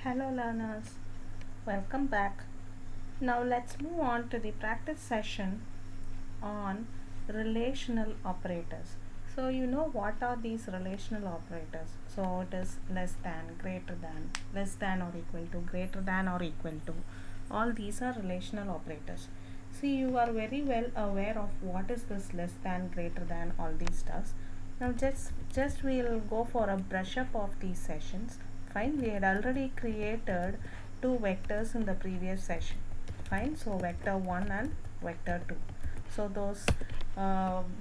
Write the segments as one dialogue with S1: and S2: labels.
S1: Hello learners, welcome back. Now let's move on to the practice session on relational operators. So you know what are these relational operators? So it is less than, greater than, less than or equal to, greater than or equal to. All these are relational operators. See, you are very well aware of what is this less than, greater than, all these stuffs. Now just we'll go for a brush up of these sessions. Fine, we had already created two vectors in the previous session. Fine, so vector 1 and vector 2. So those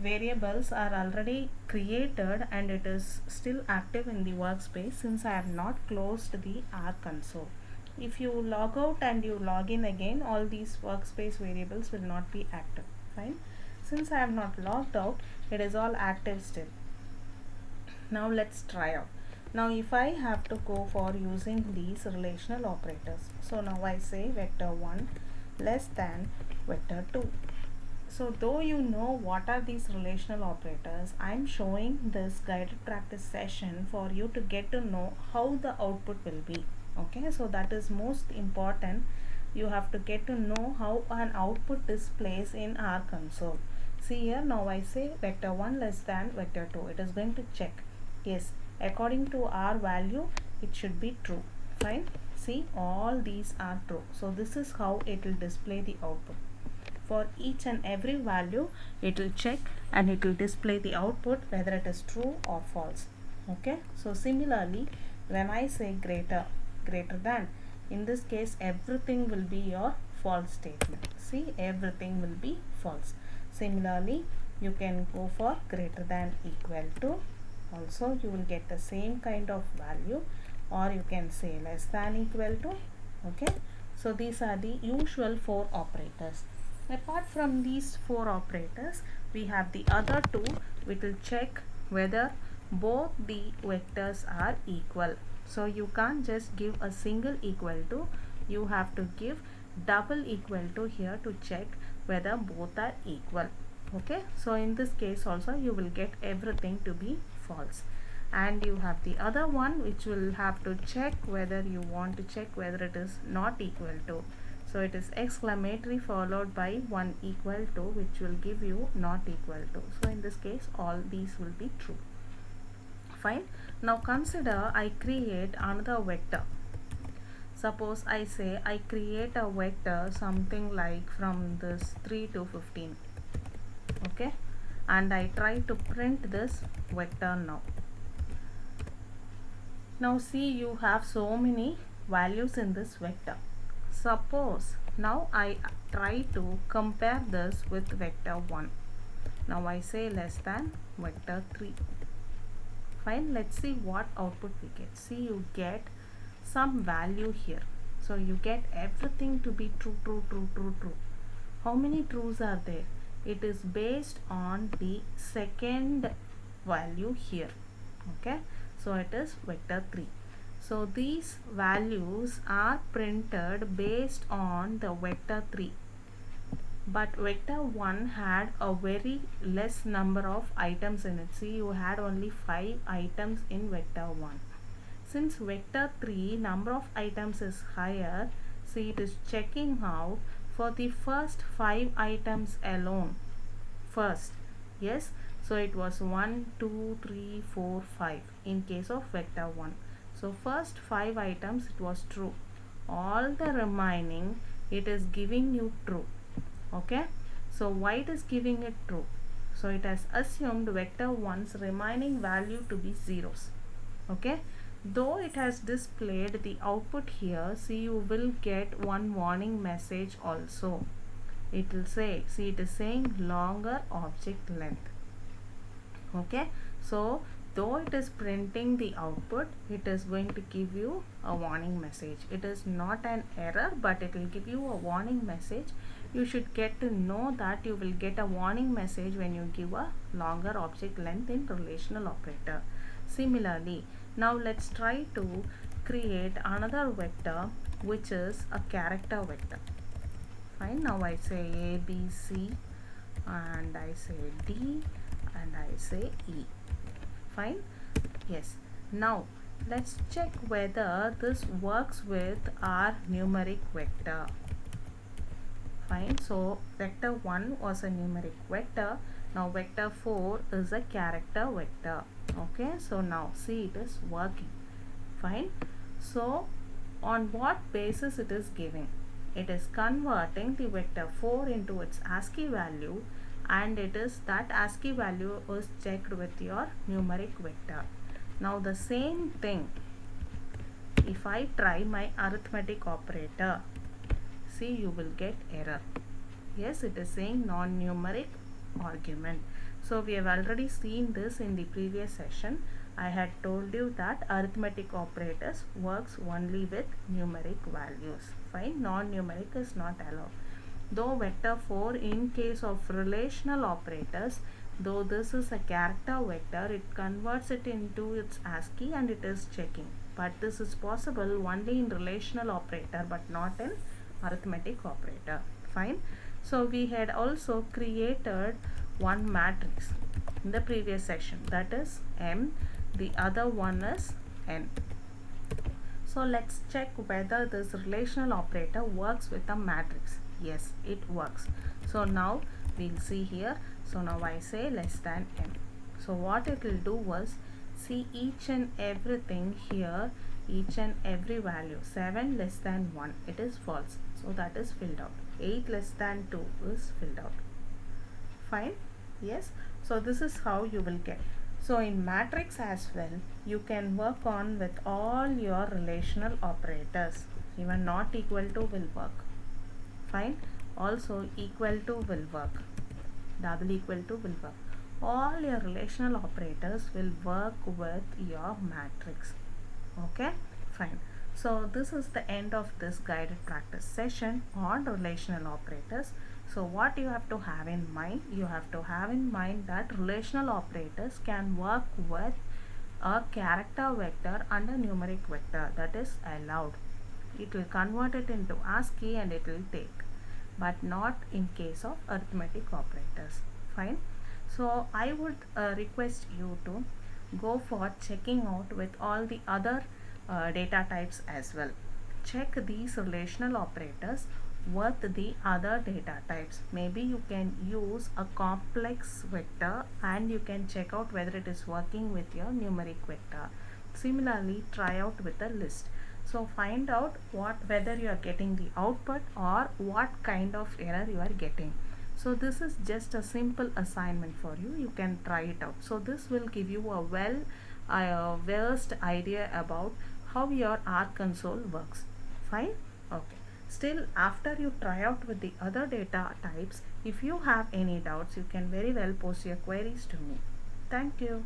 S1: variables are already created and it is still active in the workspace since I have not closed the R console. If you log out and you log in again, all these workspace variables will not be active. Fine, since I have not logged out, it is all active still. Now let's try out. Now if I have to go for using these relational operators, so now I say vector 1 less than vector 2. So though you know what are these relational operators, I am showing this guided practice session for you to get to know how the output will be. Okay, so that is most important. You have to get to know how an output displays in our console. See here, now I say vector 1 less than vector 2. It is going to check. Yes, according to our value, it should be true. Fine. See, all these are true. So this is how it will display the output. For each and every value, it will check and it will display the output whether it is true or false. Okay. So similarly, when I say greater than, in this case everything will be your false statement. See, everything will be false. Similarly, you can go for greater than equal to. Also you will get the same kind of value, or you can say less than equal to. Okay, so these are the usual four operators. Apart from these four operators, we have the other two which will check whether both the vectors are equal. So you can't just give a single equal to, you have to give double equal to here to check whether both are equal. Okay, so in this case also you will get everything to be false. And you have the other one which will have to check whether you want to check whether it is not equal to. So it is exclamatory followed by 1 equal to, which will give you not equal to. So in this case all these will be true. Fine. Now consider I create another vector. Suppose I say I create a vector something like from this 3 to 15. Okay, and I try to print this vector now. Now see, you have so many values in this vector. Suppose now I try to compare this with vector 1. Now I say less than vector 3. Fine, let's see what output we get. See, you get some value here. So you get everything to be true, true, true, true, true. How many trues are there? It is based on the second value here. Okay, so it is vector 3. So these values are printed based on the vector 3. But vector 1 had a very less number of items in it. See, you had only 5 items in vector 1. Since vector 3 number of items is higher, see, it is checking out for the first 5 items alone. First, yes, so it was 1, 2, 3, 4, 5 in case of vector 1. So first 5 items it was true. All the remaining it is giving you true. Okay, so why it is giving it true? So it has assumed vector 1's remaining value to be zeros. Okay, though it has displayed the output here, see, you will get one warning message also. It will say, see, it is saying longer object length. Okay, so though it is printing the output, it is going to give you a warning message. It is not an error, but it will give you a warning message. You should get to know that you will get a warning message when you give a longer object length in relational operator. Similarly, now let's try to create another vector which is a character vector. Fine, now I say A, B, C, and I say D, and I say E. Fine, yes. Now let's check whether this works with our numeric vector. Fine, so vector 1 was a numeric vector. Now vector 4 is a character vector. Okay, so now see, it is working. Fine, so on what basis it is giving? It is converting the vector 4 into its ASCII value, and it is that ASCII value is checked with your numeric vector. Now the same thing, if I try my arithmetic operator, see, you will get error. Yes, it is saying non-numeric argument. So we have already seen this in the previous session. I had told you that arithmetic operators works only with numeric values. Fine, non-numeric is not allowed. Though vector 4 in case of relational operators, though this is a character vector, it converts it into its ASCII and it is checking. But this is possible only in relational operator but not in arithmetic operator. Fine. So we had also created one matrix in the previous session, that is M, the other one is N. So let's check whether this relational operator works with a matrix. Yes, it works. So now we'll see here. So now I say less than M. So what it will do was, see each and everything here, each and every value. 7 less than 1, it is false, so that is filled out. 8 less than 2 is filled out. Fine. Yes, so this is how you will get. So in matrix as well, you can work on with all your relational operators. Even not equal to will work. Fine. Also equal to will work, double equal to will work. All your relational operators will work with your matrix. Okay, fine. So this is the end of this guided practice session on relational operators. So what you have to have in mind, you have to have in mind that relational operators can work with a character vector and a numeric vector, that is allowed. It will convert it into ASCII and it will take, but not in case of arithmetic operators. Fine. So I would request you to go for checking out with all the other data types as well. Check these relational operators with the other data types. Maybe you can use a complex vector and you can check out whether it is working with your numeric vector. Similarly, try out with a list. So find out whether you are getting the output or what kind of error you are getting. So this is just a simple assignment for you. You can try it out. So this will give you a versed idea about how your R console works. Fine. Okay. Still, after you try out with the other data types, if you have any doubts, you can very well post your queries to me. Thank you.